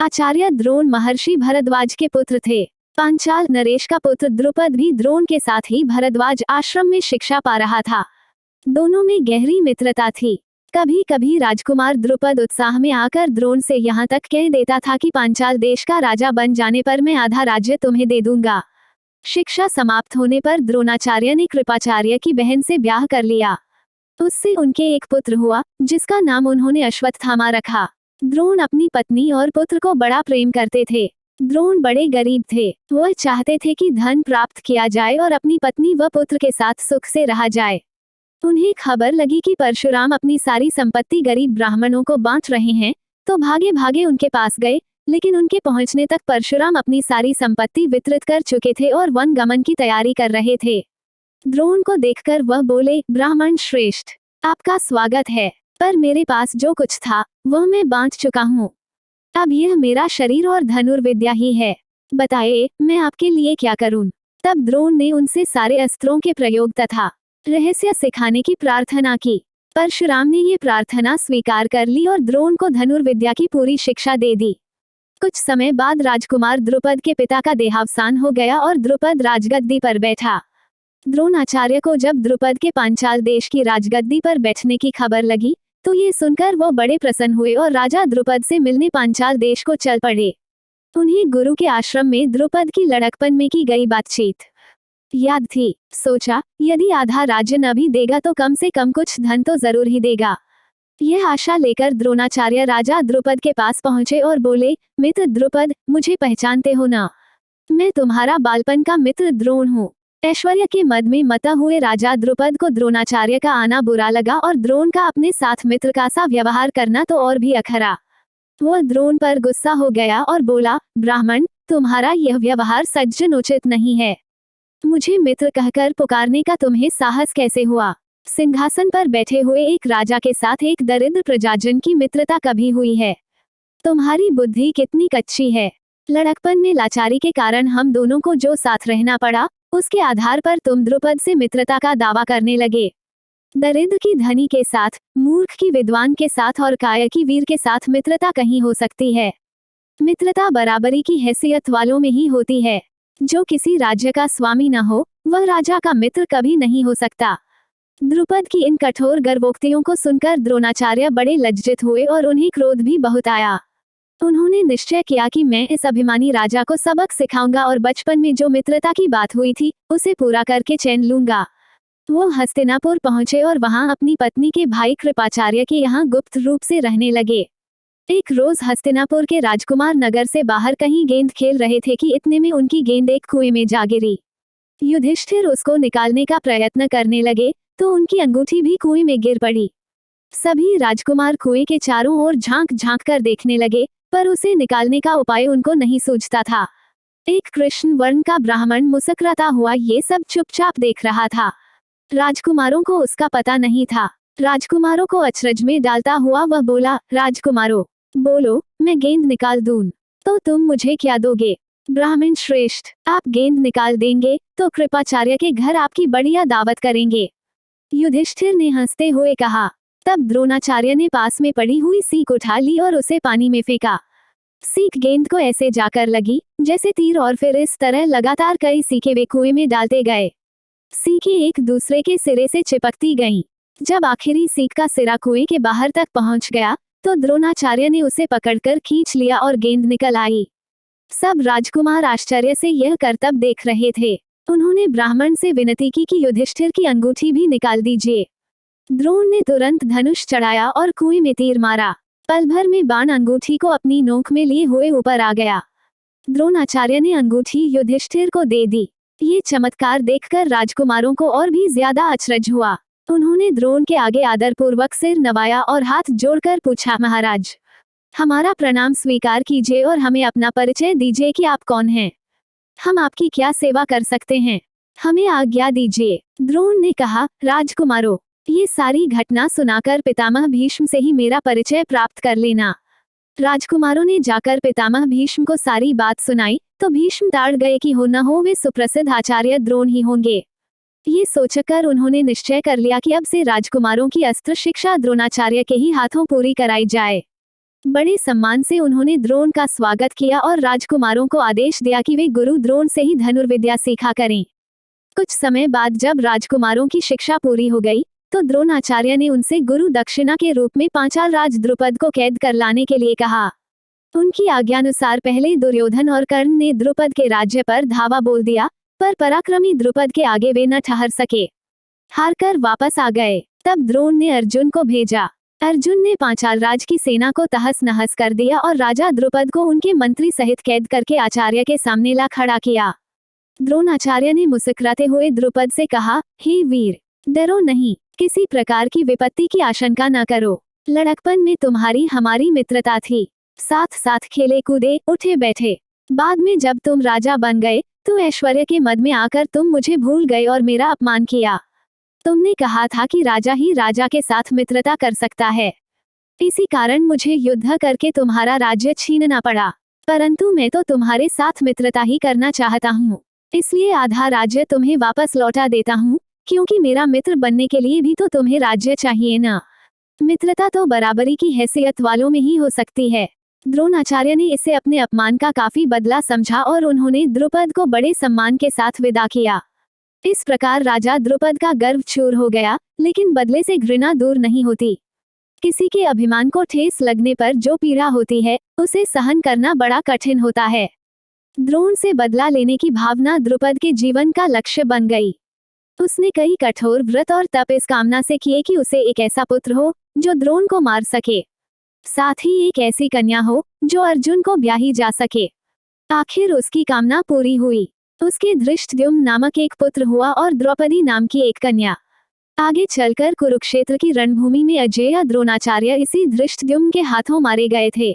आचार्य द्रोण महर्षि भरद्वाज के पुत्र थे। पांचाल नरेश का पुत्र द्रुपद भी द्रोण के साथ ही भरद्वाज आश्रम में शिक्षा पा रहा था। दोनों में गहरी मित्रता थी। कभी कभी राजकुमार द्रुपद उत्साह में आकर द्रोण से यहाँ तक कह देता था कि पांचाल देश का राजा बन जाने पर मैं आधा राज्य तुम्हें दे दूंगा। शिक्षा समाप्त होने पर द्रोणाचार्य ने कृपाचार्य की बहन से ब्याह कर लिया। उससे उनके एक पुत्र हुआ, जिसका नाम उन्होंने अश्वत्थामा रखा। द्रोण अपनी पत्नी और पुत्र को बड़ा प्रेम करते थे। द्रोण बड़े गरीब थे। वह चाहते थे कि धन प्राप्त किया जाए और अपनी पत्नी व पुत्र के साथ सुख से रहा जाए। उन्हें खबर लगी कि परशुराम अपनी सारी संपत्ति गरीब ब्राह्मणों को बांट रहे हैं, तो भागे भागे उनके पास गए, लेकिन उनके पहुंचने तक परशुराम अपनी सारी संपत्ति वितरित कर चुके थे और वन गमन की तैयारी कर रहे थे। द्रोण को देखकर वह बोले, ब्राह्मण श्रेष्ठ, आपका स्वागत है, पर मेरे पास जो कुछ था वह मैं बांट चुका हूँ। अब यह मेरा शरीर और धनुर्विद्या ही है। बताइए, मैं आपके लिए क्या करूं? तब द्रोण ने उनसे सारे अस्त्रों के प्रयोग तथा रहस्य सिखाने की प्रार्थना की। परशुराम ने ये प्रार्थना स्वीकार कर ली और द्रोण को धनुर्विद्या की पूरी शिक्षा दे दी। कुछ समय बाद राजकुमार द्रुपद के पिता का देहावसान हो गया और द्रुपद राजगद्दी पर बैठा। द्रोणाचार्य को जब द्रुपद के पांचाल देश की राजगद्दी पर बैठने की खबर लगी, तो ये सुनकर वो बड़े प्रसन्न हुए और राजा द्रुपद से मिलने पांचाल देश को चल पड़े। उन्हें गुरु के आश्रम में द्रुपद की लड़कपन में की गई बातचीत याद थी। सोचा, यदि आधा राज्य न भी देगा तो कम से कम कुछ धन तो जरूर ही देगा। यह आशा लेकर द्रोणाचार्य राजा द्रुपद के पास पहुंचे और बोले, मित्र द्रुपद, मुझे पहचानते हो ना? मैं तुम्हारा बालपन का मित्र द्रोण हूँ। ऐश्वर्य के मद में मता हुए राजा द्रुपद को द्रोणाचार्य का आना बुरा लगा और द्रोण का अपने साथ मित्र का सा व्यवहार करना तो और भी अखरा। वह द्रोण पर गुस्सा हो गया और बोला, ब्राह्मण, तुम्हारा यह व्यवहार सज्जनोचित नहीं है। मुझे मित्र कहकर पुकारने का तुम्हें साहस कैसे हुआ? सिंहासन पर बैठे हुए एक राजा के साथ एक दरिद्र प्रजाजन की मित्रता कभी हुई है? तुम्हारी बुद्धि कितनी कच्ची है। लड़कपन में लाचारी के कारण हम दोनों को जो साथ रहना पड़ा, उसके आधार पर तुम द्रुपद से मित्रता का दावा करने लगे। दरिद्र की धनी के साथ, मूर्ख की विद्वान के साथ और कायर की वीर के साथ मित्रता कहीं हो सकती है? मित्रता बराबरी की हैसियत वालों में ही होती है। जो किसी राज्य का स्वामी न हो, वह राजा का मित्र कभी नहीं हो सकता। द्रुपद की इन कठोर गर्वोक्तियों को सुनकर द्रोणाचार्य बड़े लज्जित हुए और उन्हें क्रोध भी बहुत आया। उन्होंने निश्चय किया कि मैं इस अभिमानी राजा को सबक सिखाऊंगा और बचपन में जो मित्रता की बात हुई थी, उसे पूरा करके चैन लूंगा। वो हस्तिनापुर पहुंचे और वहां अपनी पत्नी के भाई कृपाचार्य के यहाँ गुप्त रूप से रहने लगे। एक रोज हस्तिनापुर के राजकुमार नगर से बाहर कहीं गेंद खेल रहे थे कि इतने में उनकी गेंद एक कुएं में जा गिरी। युधिष्ठिर उसको निकालने का प्रयत्न करने लगे, तो उनकी अंगूठी भी कुएं में गिर पड़ी। सभी राजकुमार कुएं के चारों ओर झांक झांक कर देखने लगे, पर उसे निकालने का उपाय उनको नहीं सूझता था। एक कृष्ण वर्ण का ब्राह्मण मुस्कुराता हुआ ये सब चुपचाप देख रहा था। राजकुमारों को उसका पता नहीं था। राजकुमारों को अचरज में डालता हुआ वह बोला, राजकुमारों, बोलो, मैं गेंद निकाल दूं तो तुम मुझे क्या दोगे? ब्राह्मण श्रेष्ठ, आप गेंद निकाल देंगे तो कृपाचार्य के घर आपकी बढ़िया दावत करेंगे। युधिष्ठिर ने हंसते हुए कहा। तब द्रोणाचार्य ने पास में पड़ी हुई सीख उठा ली और उसे पानी में फेंका। सीख गेंद को ऐसे जाकर लगी जैसे तीर और फिर इस तरह लगातार कई सीखें वे कुएं में डालते गए। सीखें एक दूसरे के सिरे से चिपकती गईं। जब आखिरी सीख का सिरा कुएं के बाहर तक पहुंच गया, तो द्रोणाचार्य ने उसे पकड़कर खींच लिया और गेंद निकल आई। सब राजकुमार आश्चर्य से यह करतब देख रहे थे। उन्होंने ब्राह्मण से विनती की कि युधिष्ठिर की अंगूठी भी निकाल दीजिए। द्रोण ने तुरंत धनुष चढ़ाया और कुएं में तीर मारा। पल भर में बाण अंगूठी को अपनी नोक में लिए हुए ऊपर आ गया। द्रोणाचार्य ने अंगूठी युधिष्ठिर को दे दी। ये चमत्कार देखकर राजकुमारों को और भी ज्यादा अचरज हुआ। उन्होंने द्रोण के आगे आदरपूर्वक सिर नवाया और हाथ जोड़कर पूछा, महाराज, हमारा प्रणाम स्वीकार कीजिए और हमें अपना परिचय दीजिए कि आप कौन हैं। हम आपकी क्या सेवा कर सकते हैं? हमें आज्ञा दीजिए। द्रोण ने कहा, राजकुमारों, ये सारी घटना सुनाकर पितामह भीष्म से ही मेरा परिचय प्राप्त कर लेना। राजकुमारों ने जाकर पितामह भीष्म को सारी बात सुनाई, तो भीष्म ताड़ गए कि हो न हो वे सुप्रसिद्ध आचार्य द्रोण ही होंगे। ये सोचकर उन्होंने निश्चय कर लिया कि अब से राजकुमारों की अस्त्र शिक्षा द्रोणाचार्य के ही हाथों पूरी कराई जाए। बड़े सम्मान से उन्होंने द्रोण का स्वागत किया और राजकुमारों को आदेश दिया कि वे गुरु द्रोण से ही धनुर्विद्या सीखा करें। कुछ समय बाद जब राजकुमारों की शिक्षा पूरी हो गई तो द्रोणाचार्य ने उनसे गुरु दक्षिणा के रूप में पांचाल राज द्रुपद को कैद कर लाने के लिए कहा। उनकी आज्ञानुसार पहले दुर्योधन और कर्ण ने द्रुपद के राज्य पर धावा बोल दिया, पर पराक्रमी द्रुपद के आगे वे न ठहर सके, हारकर वापस आ गए। तब द्रोण ने अर्जुन को भेजा। अर्जुन ने पांचाल राज की सेना को तहस नहस कर दिया और राजा द्रुपद को उनके मंत्री सहित कैद करके आचार्य के सामने ला खड़ा किया। द्रोणाचार्य ने मुस्कुराते हुए द्रुपद से कहा, हे वीर, डरो नहीं, किसी प्रकार की विपत्ति की आशंका न करो। लड़कपन में तुम्हारी हमारी मित्रता थी, साथ साथ खेले कूदे उठे बैठे। बाद में जब तुम राजा बन गए तो ऐश्वर्य के मद में आकर तुम मुझे भूल गए और मेरा अपमान किया। तुमने कहा था कि राजा ही राजा के साथ मित्रता कर सकता है, इसी कारण मुझे युद्ध करके तुम्हारा राज्य छीनना पड़ा, परंतु मैं तो तुम्हारे साथ मित्रता ही करना चाहता हूँ, इसलिए आधा राज्य तुम्हें वापस लौटा देता हूँ, क्योंकि मेरा मित्र बनने के लिए भी तो तुम्हें राज्य चाहिए ना। मित्रता तो बराबरी की हैसियत वालों में ही हो सकती है। द्रोणाचार्य ने इसे अपने अपमान का काफी बदला समझा और उन्होंने द्रुपद को बड़े सम्मान के साथ विदा किया। इस प्रकार राजा द्रुपद का गर्व चूर हो गया, लेकिन बदले से घृणा दूर नहीं होती। किसी के अभिमान को ठेस लगने पर जो पीड़ा होती है उसे सहन करना बड़ा कठिन होता है। द्रोण से बदला लेने की भावना द्रुपद के जीवन का लक्ष्य बन गई। उसने कई कठोर व्रत और तप इस कामना से किए कि उसे एक ऐसा पुत्र हो जो द्रोण को मार सके, साथ ही एक ऐसी कन्या हो जो अर्जुन को ब्याही जा सके। आखिर उसकी कामना पूरी हुई। उसके धृष्टद्युम्न नामक एक पुत्र हुआ और द्रौपदी नाम की एक कन्या। आगे चलकर कुरुक्षेत्र की रणभूमि में अजेय द्रोणाचार्य इसी धृष्टद्युम्न के हाथों मारे गए थे।